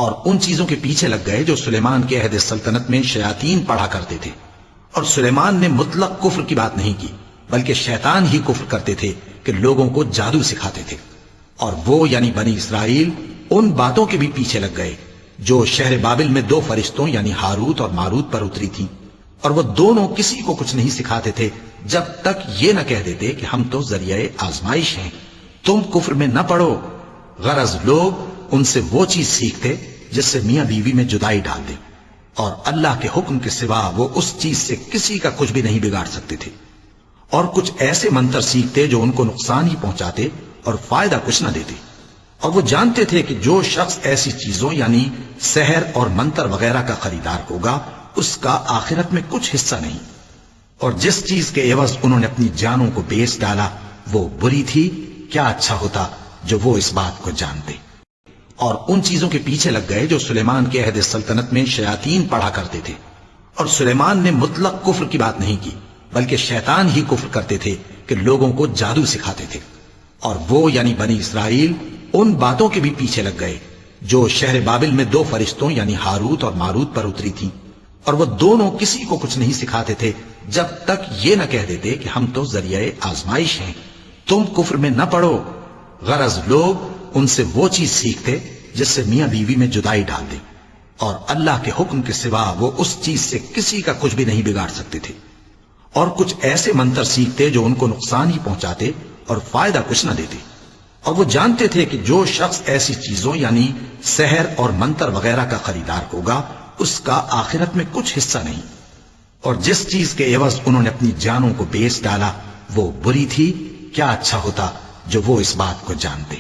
اور ان چیزوں کے پیچھے لگ گئے جو سلیمان کے عہد سلطنت میں شیاطین پڑھا کرتے تھے، اور سلیمان نے مطلق کفر کی بات نہیں کی، بلکہ شیطان ہی کفر کرتے تھے کہ لوگوں کو جادو سکھاتے تھے۔ اور وہ یعنی بنی اسرائیل ان باتوں کے بھی پیچھے لگ گئے جو شہر بابل میں دو فرشتوں یعنی ہاروت اور ماروت پر اتری تھی، اور وہ دونوں کسی کو کچھ نہیں سکھاتے تھے جب تک یہ نہ کہہ دیتے کہ ہم تو ذریعہ آزمائش ہیں، تم کفر میں نہ پڑو۔ غرض لوگ ان سے وہ چیز سیکھتے جس سے میاں بیوی میں جدائی ڈال دے، اور اللہ کے حکم کے سوا وہ اس چیز سے کسی کا کچھ بھی نہیں بگاڑ سکتے تھے، اور کچھ ایسے منتر سیکھتے جو ان کو نقصان ہی پہنچاتے اور فائدہ کچھ نہ دیتے۔ اور وہ جانتے تھے کہ جو شخص ایسی چیزوں یعنی سحر اور منتر وغیرہ کا خریدار ہوگا اس کا آخرت میں کچھ حصہ نہیں، اور جس چیز کے عوض انہوں نے اپنی جانوں کو بیچ ڈالا وہ بری تھی، کیا اچھا ہوتا جو وہ اس بات کو جانتے۔ اور ان چیزوں کے پیچھے لگ گئے جو سلیمان کے عہد سلطنت میں شیاطین پڑھا کرتے تھے، اور سلیمان نے مطلق کفر کی بات نہیں کی، بلکہ شیطان ہی کفر کرتے تھے کہ لوگوں کو جادو سکھاتے تھے۔ اور وہ یعنی بنی اسرائیل ان باتوں کے بھی پیچھے لگ گئے جو شہر بابل میں دو فرشتوں یعنی ہاروت اور ماروت پر اتری تھی، اور وہ دونوں کسی کو کچھ نہیں سکھاتے تھے جب تک یہ نہ کہہ دیتے کہ ہم تو ذریعہ آزمائش ہیں، تم کفر میں نہ پڑو۔ غرض لوگ ان سے وہ چیز سیکھتے جس سے میاں بیوی میں جدائی ڈال دے، اور اللہ کے حکم کے سوا وہ اس چیز سے کسی کا کچھ بھی نہیں بگاڑ سکتے تھے، اور کچھ ایسے منتر سیکھتے جو ان کو نقصان ہی پہنچاتے اور فائدہ کچھ نہ دیتے۔ اور وہ جانتے تھے کہ جو شخص ایسی چیزوں یعنی سحر اور منتر وغیرہ کا خریدار ہوگا اس کا آخرت میں کچھ حصہ نہیں، اور جس چیز کے عوض انہوں نے اپنی جانوں کو بیچ ڈالا وہ بری تھی، کیا اچھا ہوتا جو وہ اس بات کو جانتے۔